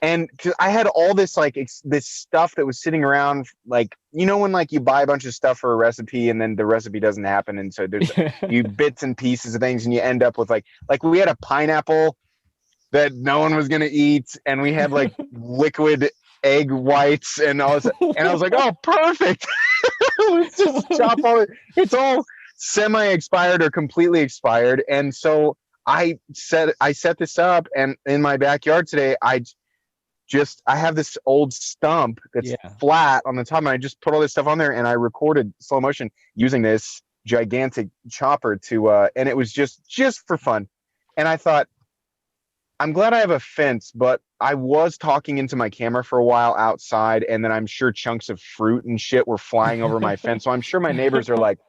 And 'cause I had all this like this stuff that was sitting around, like, you know, when like you buy a bunch of stuff for a recipe and then the recipe doesn't happen, and so there's you bits and pieces of things, and you end up with like we had a pineapple that no one was gonna eat, and we had like liquid egg whites and all this, and I was like, oh, perfect. Let's just chop all it. It's all semi-expired or completely expired, and so I set this up, and in my backyard today, I have this old stump that's flat on the top, and I just put all this stuff on there, and I recorded slow motion using this gigantic chopper and it was just for fun. And I thought, I'm glad I have a fence, but I was talking into my camera for a while outside, and then I'm sure chunks of fruit and shit were flying over my fence. So I'm sure my neighbors are like,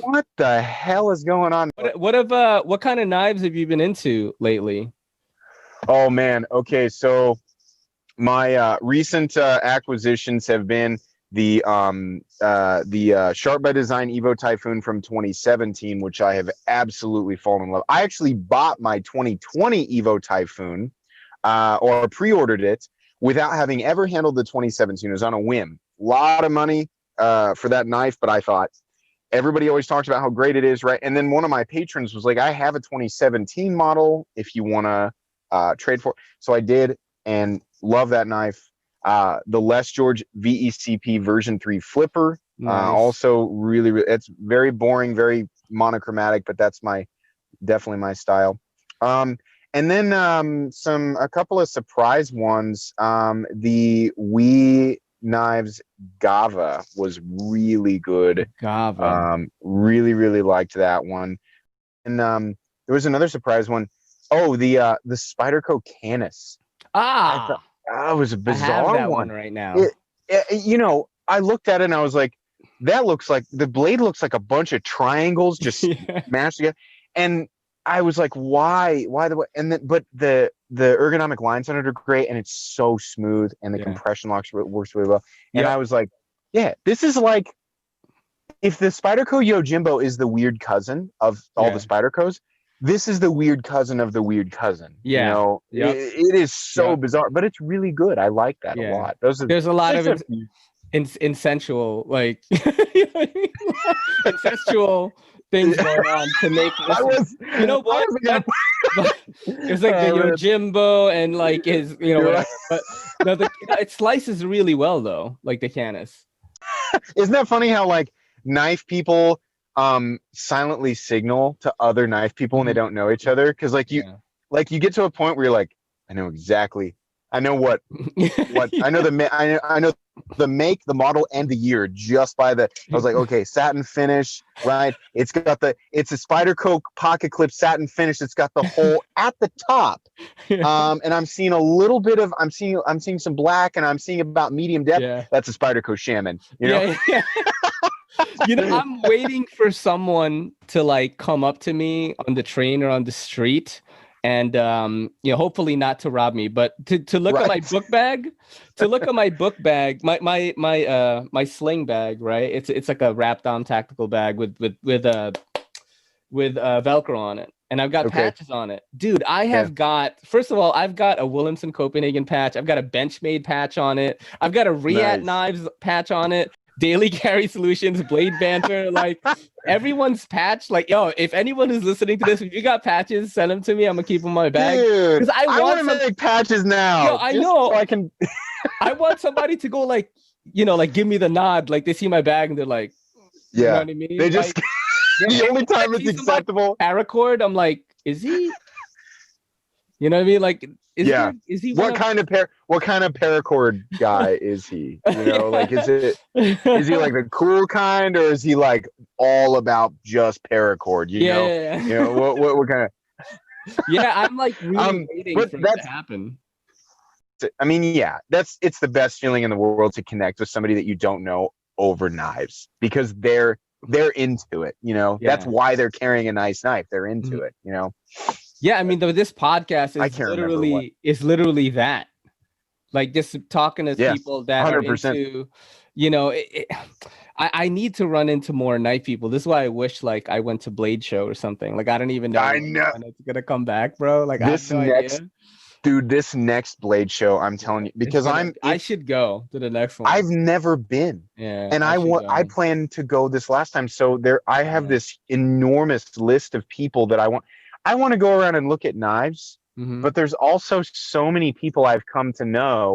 what the hell is going on? What kind of knives have you been into lately? Oh man. Okay. So my recent acquisitions have been the Sharp by Design Evo Typhoon from 2017, which I have absolutely fallen in love. I actually bought my 2020 Evo Typhoon or pre-ordered it without having ever handled the 2017. It was on a whim. A lot of money for that knife, but I thought everybody always talks about how great it is, right? And then one of my patrons was like, I have a 2017 model if you want to trade for it. So I did, and love that knife. The Les George VECP version 3 flipper. Nice. Also really, it's very boring, very monochromatic, but that's definitely my style. And then a couple of surprise ones. The Wii Knives Gava was really good. Gava. Really liked that one. And there was another surprise one. Oh, the Spyderco Canis. That was a bizarre one right now. You know, I looked at it and I was like, that looks like the blade looks like a bunch of triangles just mashed together. And I was like, why but the ergonomic lines on it are great, and it's so smooth, and the compression works really well. And I was like, yeah, this is like, if the Spyderco Yojimbo is the weird cousin of all the Spydercos, this is the weird cousin of the weird cousin. Yeah. You know, it is so bizarre, but it's really good. I like that a lot. There's a lot of insensual, like, incestual things going on to make this. You know what? It's like the Yojimbo and like his, you know, but no, it slices really well though, like the Canis. Isn't that funny how like knife people silently signal to other knife people when they don't know each other? Because like you get to a point where you're like, I know what I know the make, the model, and the year just by the. I was like, okay, satin finish, right? It's a Spyderco pocket clip satin finish. It's got the hole at the top, and I'm seeing a little bit of. I'm seeing some black, and I'm seeing about medium depth. Yeah. That's a Spyderco Shaman. You know. Yeah. You know, I'm waiting for someone to like come up to me on the train or on the street, and you know, hopefully not to rob me, but to look at my book bag, my sling bag, right? It's like a wrapped on tactical bag with Velcro on it, and I've got patches on it, dude. I have got, first of all, I've got a Williamson Copenhagen patch. I've got a Benchmade patch on it. I've got a Riat Knives patch on it. Daily Carry Solutions, Blade Banter, like everyone's patch. Like, yo, if anyone is listening to this, if you got patches, send them to me. I'm gonna keep them in my bag. Dude, I want to make patches now. Yo, I know. So I can. I want somebody to go like, you know, like give me the nod. Like they see my bag and they're like, you know what I mean? They just like, the only time it's acceptable. Paracord, I'm like, is he? You know what I mean? Like, is he what kind of paracord guy is he? You know, like is he like the cool kind, or is he like all about just paracord? You know, you know what kind of? Yeah, I'm like really waiting for that to happen. I mean, it's the best feeling in the world to connect with somebody that you don't know over knives, because they're into it. You know, that's why they're carrying a nice knife. They're into it. You know. Yeah, I mean, this podcast is literally that, like just talking to people that 100%. Are into, you know, I need to run into more knife people. This is why I wish like I went to Blade Show or something. Like I don't even know. I know when it's gonna come back, bro. Like I have no idea. Dude, this next Blade show, I'm telling you, because I should go to the next one. I've never been. Yeah. And I plan to go this last time. So I have this enormous list of people that I want to go around and look at knives, but there's also so many people I've come to know